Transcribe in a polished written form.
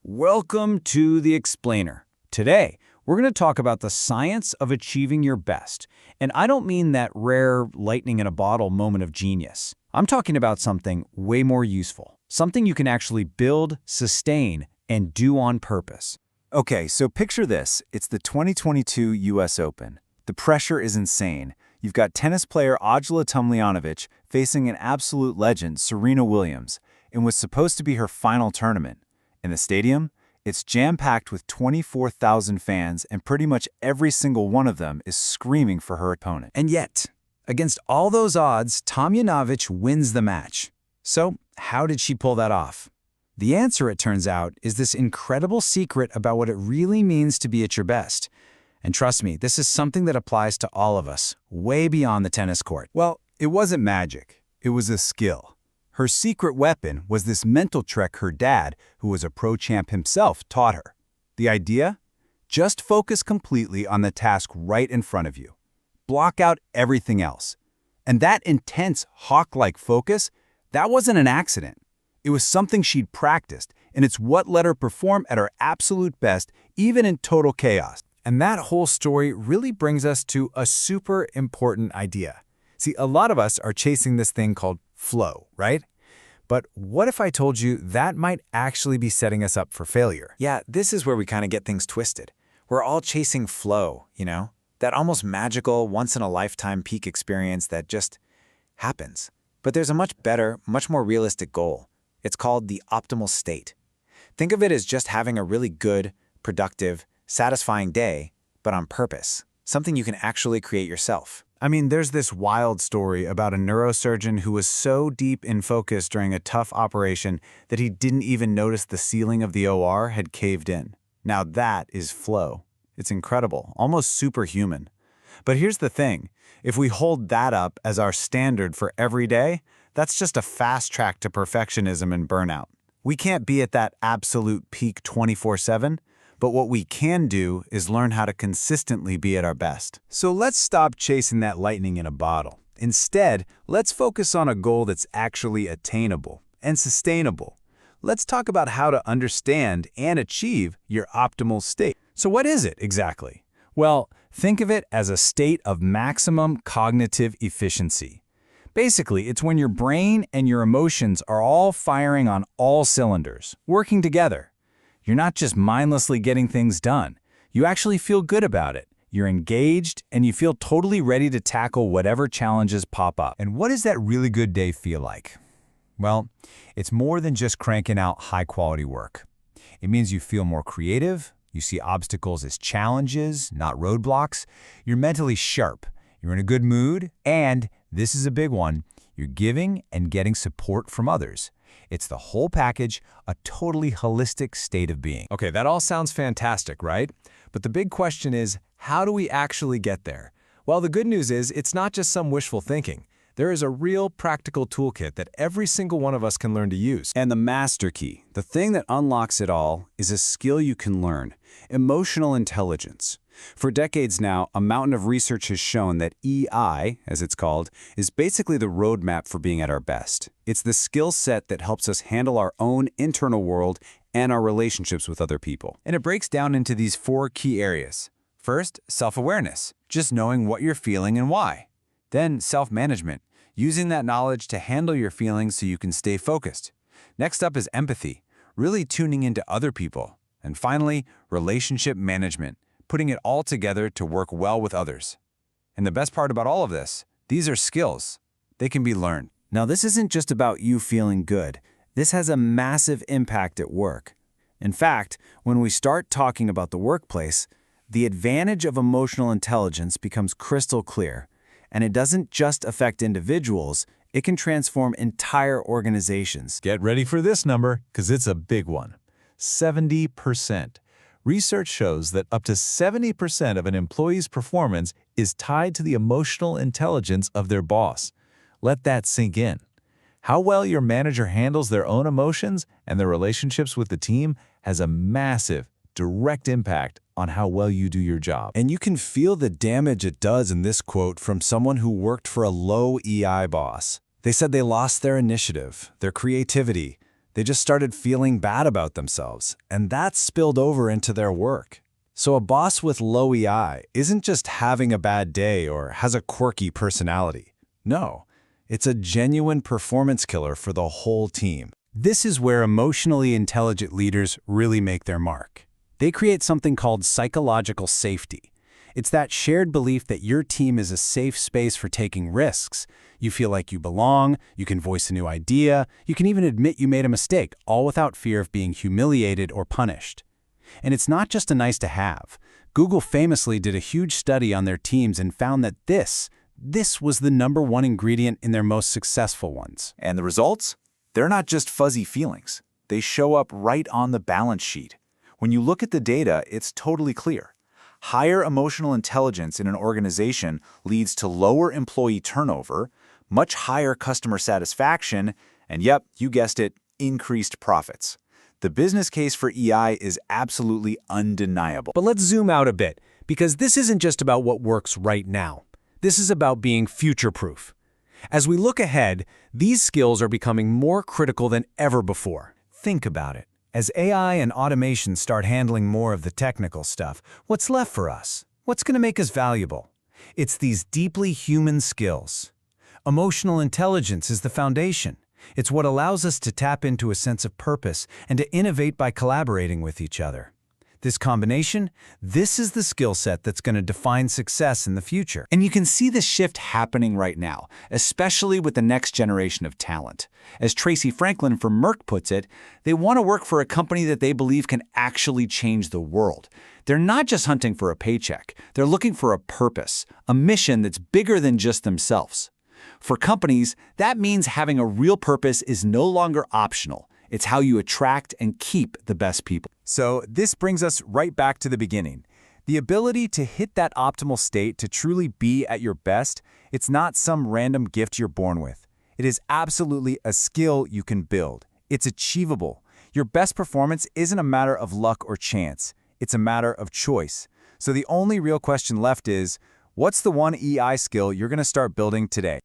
Welcome to The Explainer. Today, we're going to talk about the science of achieving your best. And I don't mean that rare lightning in a bottle moment of genius. I'm talking about something way more useful. Something you can actually build, sustain, and do on purpose. Okay, so picture this. It's the 2022 US Open. The pressure is insane. You've got tennis player Ajla Tomljanovic facing an absolute legend, Serena Williams, in what's supposed to be her final tournament. In the stadium, it's jam-packed with 24,000 fans, and pretty much every single one of them is screaming for her opponent. And yet, against all those odds, Tomljanovic wins the match. So, how did she pull that off? The answer, it turns out, is this incredible secret about what it really means to be at your best. And trust me, this is something that applies to all of us, way beyond the tennis court. Well, it wasn't magic. It was a skill. Her secret weapon was this mental trick her dad, who was a pro champ himself, taught her. The idea? Just focus completely on the task right in front of you. Block out everything else. And that intense, hawk-like focus, that wasn't an accident. It was something she'd practiced, and it's what let her perform at her absolute best, even in total chaos. And that whole story really brings us to a super important idea. See, a lot of us are chasing this thing called flow, right? But what if I told you that might actually be setting us up for failure? Yeah, this is where we kind of get things twisted. We're all chasing flow, that almost magical, once-in-a-lifetime peak experience that just happens. But there's a much better, much more realistic goal. It's called the optimal state. Think of it as just having a really good, productive, satisfying day, but on purpose, something you can actually create yourself. I mean, there's this wild story about a neurosurgeon who was so deep in focus during a tough operation that he didn't even notice the ceiling of the OR had caved in. Now that is flow. It's incredible, almost superhuman. But here's the thing. If we hold that up as our standard for every day, that's just a fast track to perfectionism and burnout. We can't be at that absolute peak 24/7. But what we can do is learn how to consistently be at our best. So let's stop chasing that lightning in a bottle. Instead, let's focus on a goal that's actually attainable and sustainable. Let's talk about how to understand and achieve your optimal state. So what is it exactly? Well, think of it as a state of maximum cognitive efficiency. Basically, it's when your brain and your emotions are all firing on all cylinders, working together. You're not just mindlessly getting things done. You actually feel good about it. You're engaged, and you feel totally ready to tackle whatever challenges pop up. And what does that really good day feel like? Well, it's more than just cranking out high-quality work. It means you feel more creative, you see obstacles as challenges, not roadblocks, you're mentally sharp, you're in a good mood, and, this is a big one, you're giving and getting support from others. It's the whole package, a totally holistic state of being. Okay, that all sounds fantastic, right? But the big question is, how do we actually get there? Well, the good news is it's not just some wishful thinking. There is a real practical toolkit that every single one of us can learn to use. And the master key, the thing that unlocks it all, is a skill you can learn: emotional intelligence. For decades now, a mountain of research has shown that EI, as it's called, is basically the roadmap for being at our best. It's the skill set that helps us handle our own internal world and our relationships with other people. And it breaks down into these 4 key areas. First, self-awareness, just knowing what you're feeling and why. Then, self-management, using that knowledge to handle your feelings so you can stay focused. Next up is empathy, really tuning into other people. And finally, relationship management, putting it all together to work well with others. And the best part about all of this, these are skills. They can be learned. Now, this isn't just about you feeling good. This has a massive impact at work. In fact, when we start talking about the workplace, the advantage of emotional intelligence becomes crystal clear. And it doesn't just affect individuals, it can transform entire organizations. Get ready for this number, because it's a big one. 70%. Research shows that up to 70% of an employee's performance is tied to the emotional intelligence of their boss. Let that sink in. How well your manager handles their own emotions and their relationships with the team has a massive, direct impact on how well you do your job. And you can feel the damage it does in this quote from someone who worked for a low EI boss. They said they lost their initiative, their creativity. They just started feeling bad about themselves, and that spilled over into their work. So a boss with low EI isn't just having a bad day or has a quirky personality. No, it's a genuine performance killer for the whole team. This is where emotionally intelligent leaders really make their mark. They create something called psychological safety. It's that shared belief that your team is a safe space for taking risks. You feel like you belong, you can voice a new idea, you can even admit you made a mistake, all without fear of being humiliated or punished. And it's not just a nice to have. Google famously did a huge study on their teams and found that this was the #1 ingredient in their most successful ones. And the results? They're not just fuzzy feelings. They show up right on the balance sheet. When you look at the data, it's totally clear. Higher emotional intelligence in an organization leads to lower employee turnover, much higher customer satisfaction, and yep, you guessed it, increased profits. The business case for EI is absolutely undeniable. But let's zoom out a bit, because this isn't just about what works right now. This is about being future-proof. As we look ahead, these skills are becoming more critical than ever before. Think about it. As AI and automation start handling more of the technical stuff, what's left for us? What's going to make us valuable? It's these deeply human skills. Emotional intelligence is the foundation. It's what allows us to tap into a sense of purpose and to innovate by collaborating with each other. This combination, this is the skill set that's going to define success in the future. And you can see this shift happening right now, especially with the next generation of talent. As Tracy Franklin from Merck puts it, they want to work for a company that they believe can actually change the world. They're not just hunting for a paycheck. They're looking for a purpose, a mission that's bigger than just themselves. For companies, that means having a real purpose is no longer optional. It's how you attract and keep the best people. So this brings us right back to the beginning. The ability to hit that optimal state to truly be at your best, it's not some random gift you're born with. It is absolutely a skill you can build. It's achievable. Your best performance isn't a matter of luck or chance. It's a matter of choice. So the only real question left is, what's the one EI skill you're going to start building today?